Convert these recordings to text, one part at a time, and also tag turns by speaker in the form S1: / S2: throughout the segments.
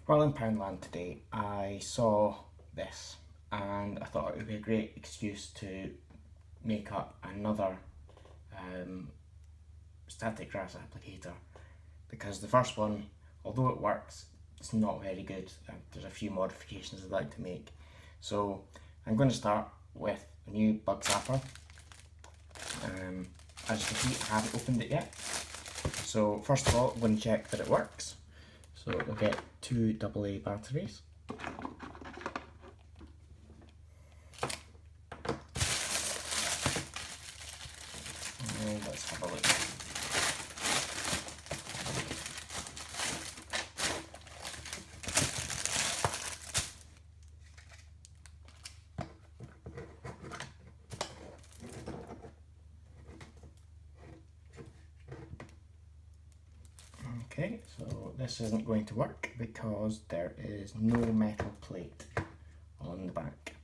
S1: While in Poundland today, I saw this and I thought it would be a great excuse to make up another static grass applicator, because the first one, although it works, it's not very good. There's a few modifications I'd like to make. So I'm going to start with a new bug zapper. As you can see, I haven't opened it yet. So first of all, I'm going to check that it works. So we'll get two AA batteries. And let's have a look. Okay, so this isn't going to work because there is no metal plate on the back.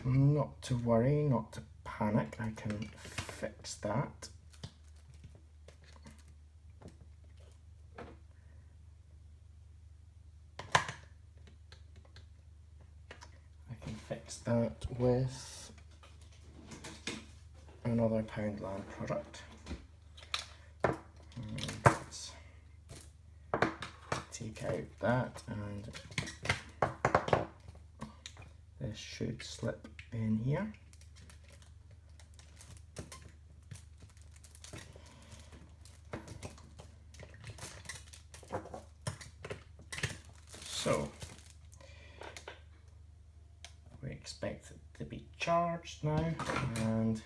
S1: Not to worry, not to panic, I can fix that. I can fix that with another Poundland product. Let's take out that, and this should slip in here. So we expect it to be charged now, and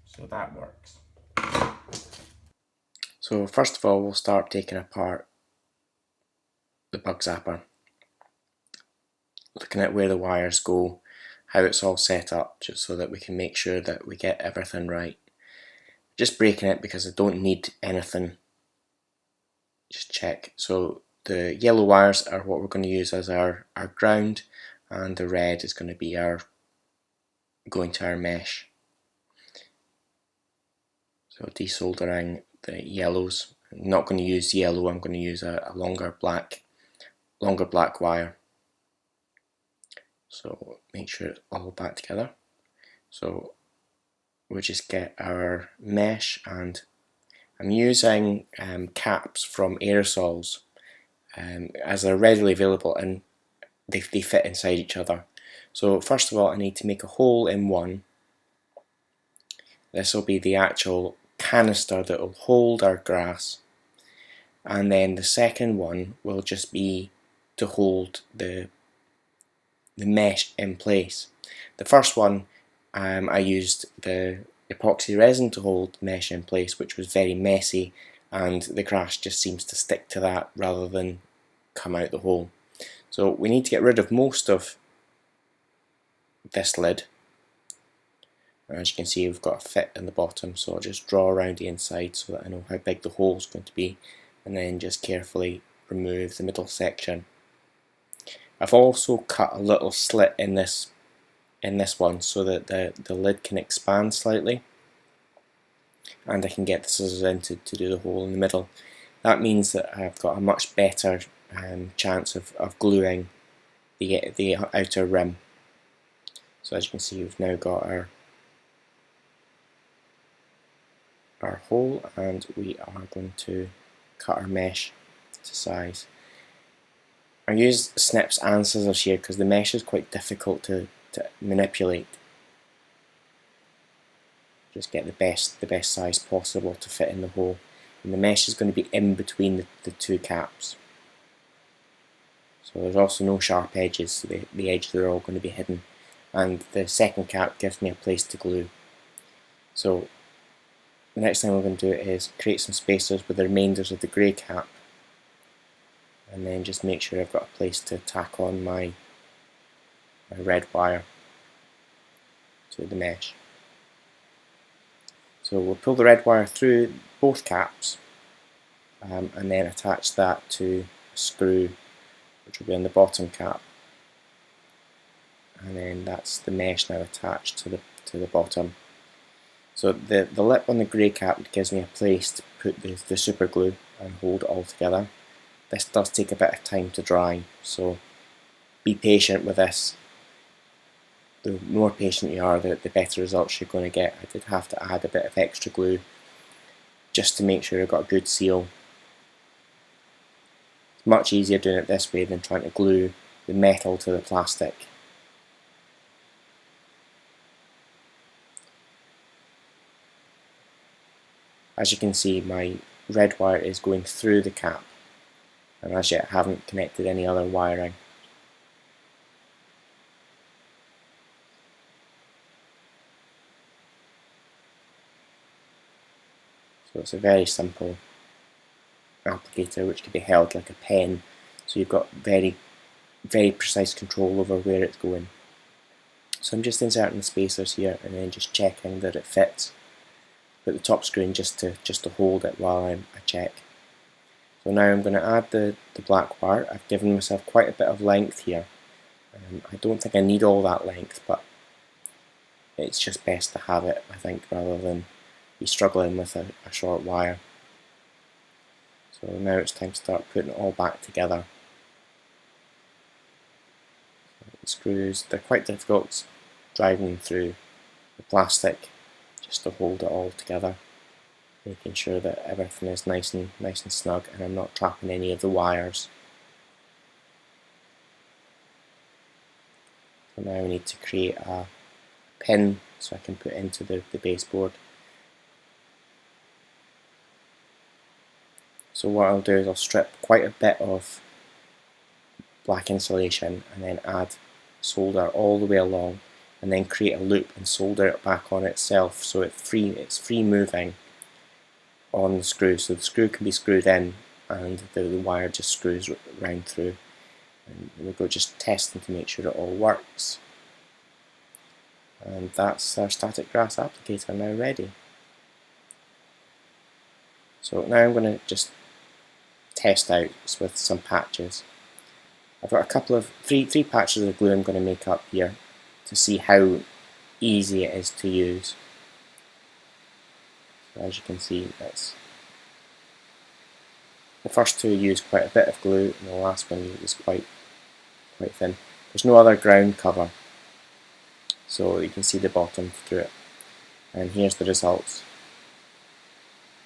S1: so that works. So first of all, we'll start taking apart the bug zapper, looking at where the wires go, how it's all set up, just so that we can make sure that we get everything right. Just breaking it because I don't need anything, just check. So the yellow wires are what we're going to use as our ground, and the red is going to be our going to our mesh. So desoldering the yellows. I'm not going to use yellow, I'm going to use a longer black wire. So make sure it's all back together. So we'll just get our mesh, and I'm using caps from aerosols as they're readily available and they fit inside each other. So first of all, I need to make a hole in one. This will be the actual canister that will hold our grass, and then the second one will just be to hold the mesh in place. The first one, I used the epoxy resin to hold the mesh in place, which was very messy, and the grass just seems to stick to that rather than come out the hole. So we need to get rid of most of this lid. As you can see, we've got a fit in the bottom, so I'll just draw around the inside so that I know how big the hole is going to be, and then just carefully remove the middle section. I've also cut a little slit in this one so that the lid can expand slightly, and I can get the scissors in to do the hole in the middle. That means that I've got a much better chance of gluing the outer rim. So as you can see, we've now got our hole, and we are going to cut our mesh to size. I use snips and scissors here because the mesh is quite difficult to manipulate. Just get the best size possible to fit in the hole, and the mesh is going to be in between the two caps. So there's also no sharp edges, so the edges are all going to be hidden, and the second cap gives me a place to glue. So the next thing we're going to do is create some spacers with the remainders of the grey cap, and then just make sure I've got a place to tack on my red wire to the mesh. So we'll pull the red wire through both caps, and then attach that to a screw which will be on the bottom cap, and then that's the mesh now attached to the bottom. So the lip on the grey cap gives me a place to put the super glue and hold it all together. This does take a bit of time to dry, so be patient with this. The more patient you are, the better results you're going to get. I did have to add a bit of extra glue just to make sure I got a good seal. It's much easier doing it this way than trying to glue the metal to the plastic. As you can see, my red wire is going through the cap, and as yet I haven't connected any other wiring. So it's a very simple applicator which can be held like a pen, so you've got very precise control over where it's going. So I'm just inserting the spacers here and then just checking that it fits. Put the top screw in just to hold it while I check. So now I'm going to add the black wire. I've given myself quite a bit of length here. I don't think I need all that length, but it's just best to have it, I think, rather than be struggling with a short wire. So now it's time to start putting it all back together. The screws, they're quite difficult driving them through the plastic just to hold it all together, making sure that everything is nice and snug and I'm not trapping any of the wires. So now I need to create a pin so I can put into the baseboard. So what I'll do is I'll strip quite a bit of black insulation and then add solder all the way along, and then create a loop and solder it back on itself so it's free moving on the screw. So the screw can be screwed in and the wire just screws round through. And we'll go just testing to make sure it all works. And that's our static grass applicator now ready. So now I'm going to just test out with some patches. I've got a couple of three patches of glue I'm going to make up here to see how easy it is to use. So as you can see, the first two use quite a bit of glue and the last one is quite thin. There's no other ground cover, so you can see the bottom through it. And here's the results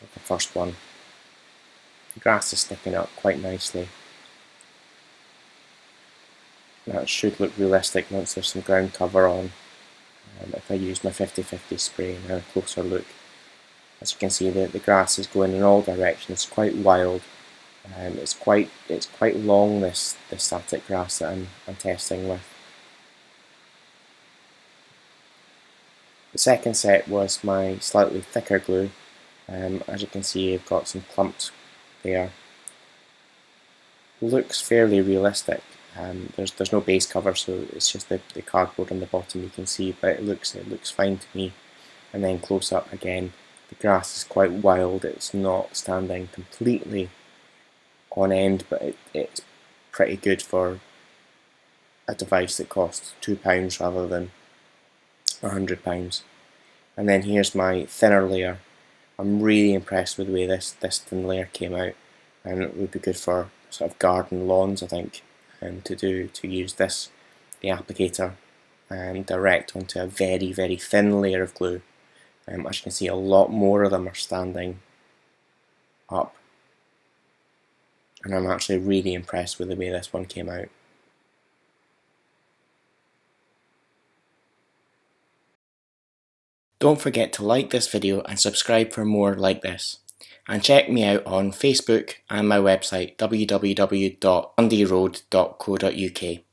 S1: of the first one. The grass is sticking up quite nicely. That should look realistic once there's some ground cover on. If I use my 50/50 spray and have a closer look, as you can see the grass is going in all directions. It's quite wild. It's quite long, this static grass that I'm testing with. The second set was my slightly thicker glue. As you can see, I've got some clumps there. Looks fairly realistic. There's no base cover, so it's just the cardboard on the bottom you can see, but it looks fine to me. And then close up again, the grass is quite wild. It's not standing completely on end, but it's pretty good for a device that costs £2 rather than £100. And then here's my thinner layer. I'm really impressed with the way this thin layer came out, and it would be good for sort of garden lawns, I think, to use the applicator direct onto a very thin layer of glue. As you can see, a lot more of them are standing up, and I'm actually really impressed with the way this one came out. Don't forget to like this video and subscribe for more like this. And check me out on Facebook and my website www.dundeeroad.co.uk.